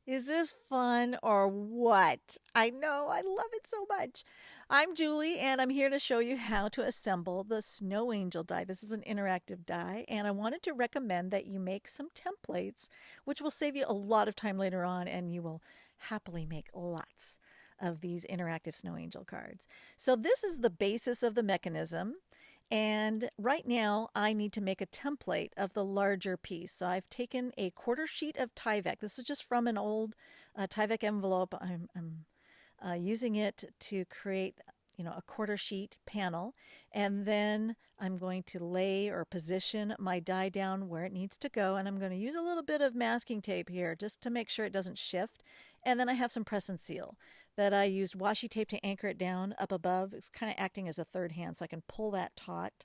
Is this fun or what? I know, I love it so much. I'm Julie, and I'm here to show you how to assemble the Snow Angel die. This is an interactive die, and I wanted to recommend that you make some templates, which will save you a lot of time later on, and you will happily make lots of these interactive Snow Angel cards. So, this is the basis of the mechanism. And right now, I need to make a template of the larger piece. So I've taken a quarter sheet of Tyvek. This is just from an old Tyvek envelope. I'm using it to create, a quarter sheet panel. And then I'm going to lay or position my die down where it needs to go. And I'm going to use a little bit of masking tape here just to make sure it doesn't shift. And then I have some press and seal that I used washi tape to anchor it down up above. It's kind of acting as a third hand, so I can pull that taut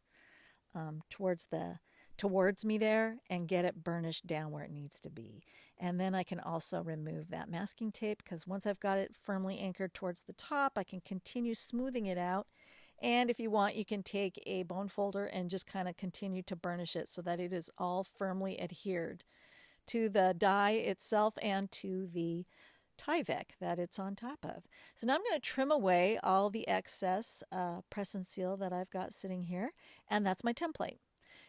towards me there and get it burnished down where it needs to be. And then I can also remove that masking tape because once I've got it firmly anchored towards the top, I can continue smoothing it out. And if you want, you can take a bone folder and just kind of continue to burnish it so that it is all firmly adhered to the die itself and to the Tyvek that it's on top of. So now I'm going to trim away all the excess press and seal that I've got sitting here, and that's my template.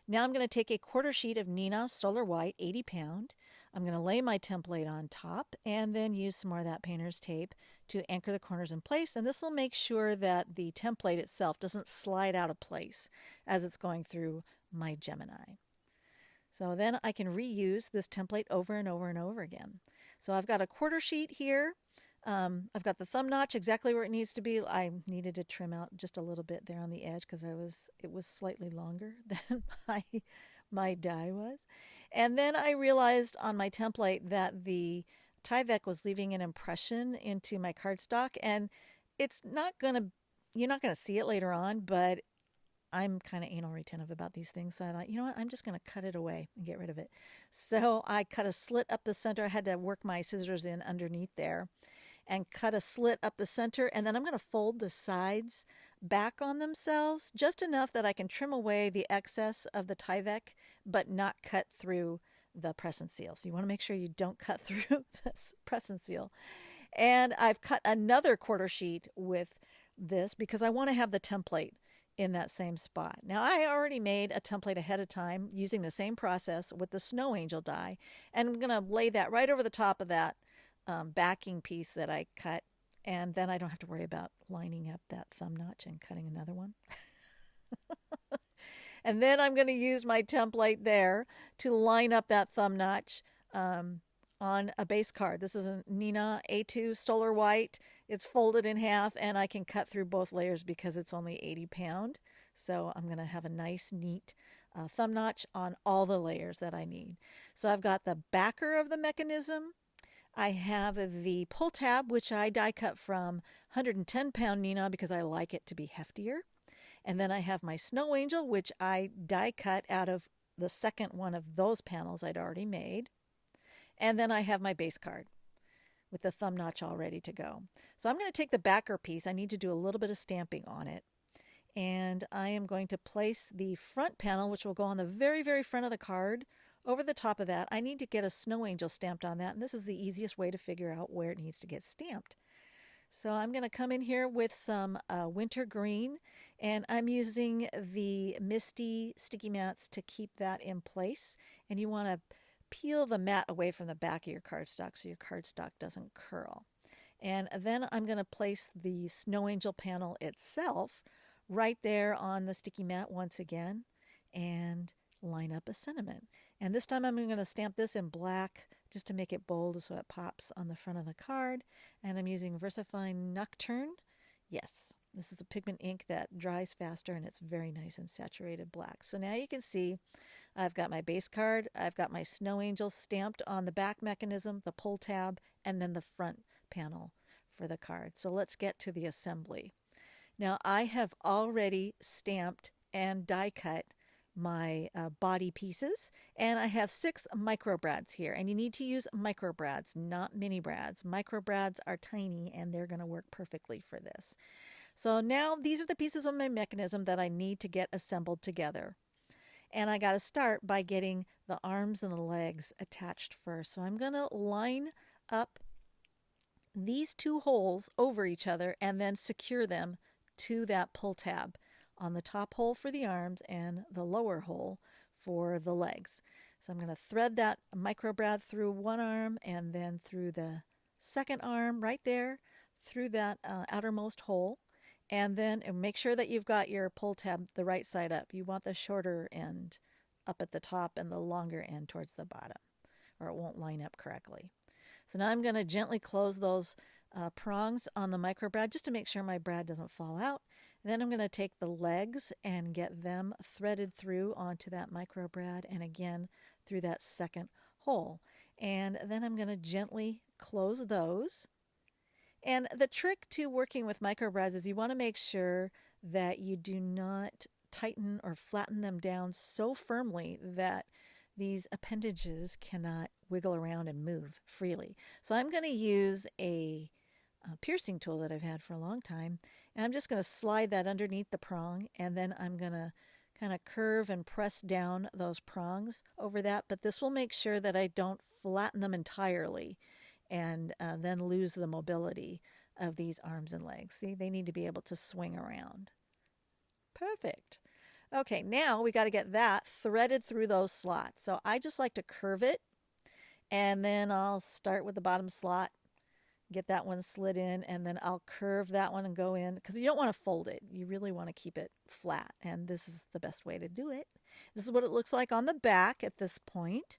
Now I'm going to take a quarter sheet of Neenah Solar White, 80 pound. I'm going to lay my template on top and then use some more of that painter's tape to anchor the corners in place. And this will make sure that the template itself doesn't slide out of place as it's going through my Gemini. So then I can reuse this template over and over and over again. So I've got a quarter sheet here. I've got the thumb notch exactly where it needs to be. I needed to trim out just a little bit there on the edge because it was slightly longer than my die was. And then I realized on my template that the Tyvek was leaving an impression into my cardstock, and it's not gonna you're not gonna see it later on, but I'm kind of anal retentive about these things. So I thought, you know what, I'm just going to cut it away and get rid of it. So I cut a slit up the center. I had to work my scissors in underneath there and cut a slit up the center. And then I'm going to fold the sides back on themselves just enough that I can trim away the excess of the Tyvek, but not cut through the press and seal. So you want to make sure you don't cut through this press and seal. And I've cut another quarter sheet with this because I want to have the template in that same spot. Now, I already made a template ahead of time using the same process with the Snow Angel die, and I'm going to lay that right over the top of that backing piece that I cut, and then I don't have to worry about lining up that thumb notch and cutting another one. And then I'm going to use my template there to line up that thumb notch on a base card. This is a Neenah A2 Solar White. It's folded in half, and I can cut through both layers because it's only 80 pound. So I'm going to have a nice, neat thumb notch on all the layers that I need. So I've got the backer of the mechanism. I have the pull tab, which I die cut from 110-pound Neenah because I like it to be heftier. And then I have my Snow Angel, which I die cut out of the second one of those panels I'd already made. And then I have my base card with the thumb notch all ready to go. So I'm going to take the backer piece. I need to do a little bit of stamping on it. And I am going to place the front panel, which will go on the very, very front of the card, over the top of that. I need to get a Snow Angel stamped on that. And this is the easiest way to figure out where it needs to get stamped. So I'm going to come in here with some winter green, and I'm using the Misty sticky mats to keep that in place. And you want to peel the mat away from the back of your cardstock so your cardstock doesn't curl. And then I'm going to place the Snow Angel panel itself right there on the sticky mat once again and line up a sentiment. And this time I'm going to stamp this in black just to make it bold so it pops on the front of the card. And I'm using VersaFine Nocturne. Yes, this is a pigment ink that dries faster and it's very nice and saturated black. So now you can see I've got my base card, I've got my Snow Angel stamped on the back mechanism, the pull tab, and then the front panel for the card. So let's get to the assembly. Now I have already stamped and die cut my body pieces, and I have 6 micro brads here, and you need to use micro brads, not mini brads. Micro brads are tiny and they're going to work perfectly for this. So now these are the pieces of my mechanism that I need to get assembled together. And I got to start by getting the arms and the legs attached first. So I'm going to line up these two holes over each other and then secure them to that pull tab on the top hole for the arms and the lower hole for the legs. So I'm going to thread that micro brad through one arm and then through the second arm right there through that outermost hole. And then make sure that you've got your pull tab the right side up. You want the shorter end up at the top and the longer end towards the bottom, or it won't line up correctly. So now I'm going to gently close those prongs on the micro brad just to make sure my brad doesn't fall out. Then I'm going to take the legs and get them threaded through onto that micro brad and again through that second hole. And then I'm going to gently close those. And the trick to working with micro brads is you want to make sure that you do not tighten or flatten them down so firmly that these appendages cannot wiggle around and move freely. So I'm going to use a piercing tool that I've had for a long time, and I'm just going to slide that underneath the prong, and then I'm going to kind of curve and press down those prongs over that, but this will make sure that I don't flatten them entirely and then lose the mobility of these arms and legs. See, they need to be able to swing around. Perfect. Okay, now we got to get that threaded through those slots. So I just like to curve it, and then I'll start with the bottom slot, get that one slid in, and then I'll curve that one and go in, because you don't want to fold it. You really want to keep it flat, and this is the best way to do it. This is what it looks like on the back at this point,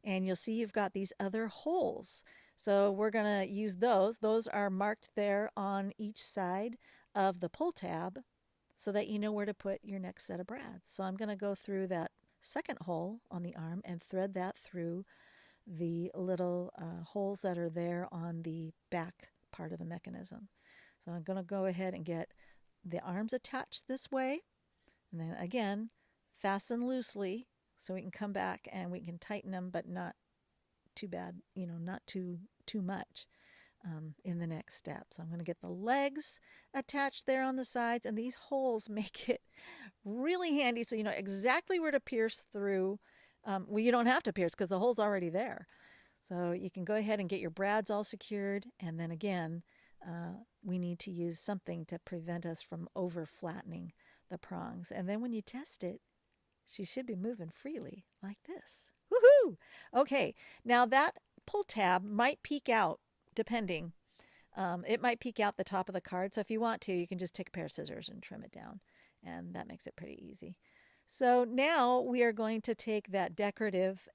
and you'll see you've got these other holes. So we're going to use those. Those are marked there on each side of the pull tab so that you know where to put your next set of brads. So I'm going to go through that second hole on the arm and thread that through the little holes that are there on the back part of the mechanism. So I'm going to go ahead and get the arms attached this way, and then again fasten loosely so we can come back and we can tighten them, but not too bad, not too much in the next step. So I'm going to get the legs attached there on the sides, and these holes make it really handy so you know exactly where to pierce through. Well, you don't have to pierce because the hole's already there. So you can go ahead and get your brads all secured, and then again, we need to use something to prevent us from over flattening the prongs. And then when you test it, she should be moving freely like this. Woohoo! Okay, now that pull tab might peek out depending. It might peek out the top of the card, so if you want to, you can just take a pair of scissors and trim it down, and that makes it pretty easy. So now we are going to take that decorative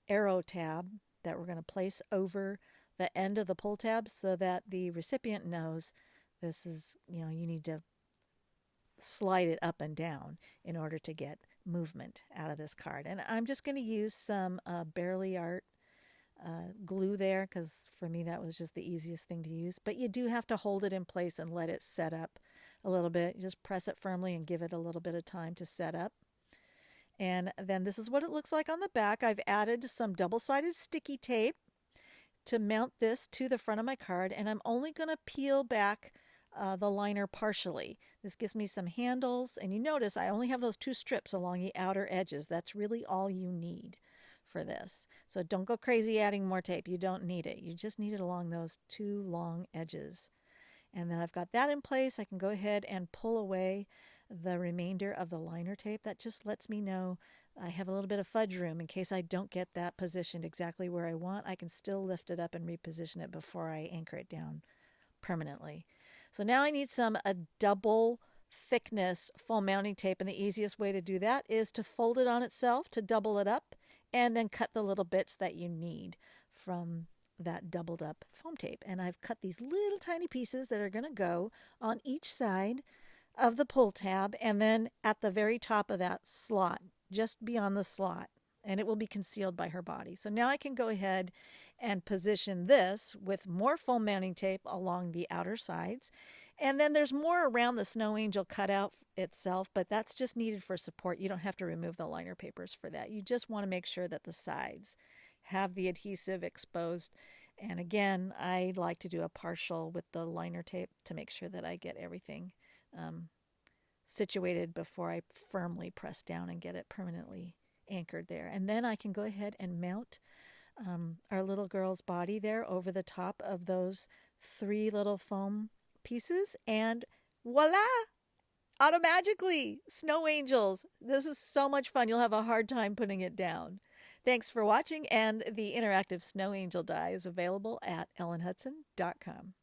arrow tab that we're going to place over the end of the pull tab so that the recipient knows this is, you need to slide it up and down in order to get movement out of this card. And I'm just going to use some Bearly Art glue there because for me that was just the easiest thing to use. But you do have to hold it in place and let it set up a little bit. You just press it firmly and give it a little bit of time to set up. And then this is what it looks like on the back. I've added some double-sided sticky tape to mount this to the front of my card, and I'm only going to peel back the liner partially. This gives me some handles, and you notice I only have those two strips along the outer edges. That's really all you need for this. So don't go crazy adding more tape. You don't need it. You just need it along those two long edges. And then I've got that in place. I can go ahead and pull away the remainder of the liner tape. That just lets me know I have a little bit of fudge room in case I don't get that positioned exactly where I want. I can still lift it up and reposition it before I anchor it down permanently. So now I need a double thickness foam mounting tape, and the easiest way to do that is to fold it on itself to double it up and then cut the little bits that you need from that doubled up foam tape. And I've cut these little tiny pieces that are going to go on each side of the pull tab and then at the very top of that slot, just beyond the slot, and it will be concealed by her body. So now I can go ahead and position this with more foam mounting tape along the outer sides. And then there's more around the Snow Angel cutout itself, but that's just needed for support. You don't have to remove the liner papers for that. You just want to make sure that the sides have the adhesive exposed. And again, I like to do a partial with the liner tape to make sure that I get everything situated before I firmly press down and get it permanently anchored there. And then I can go ahead and mount our little girl's body there over the top of those three little foam pieces, and voila! Automagically, snow angels. This is so much fun. You'll have a hard time putting it down. Thanks for watching, and the interactive snow angel die is available at ellenhudson.com.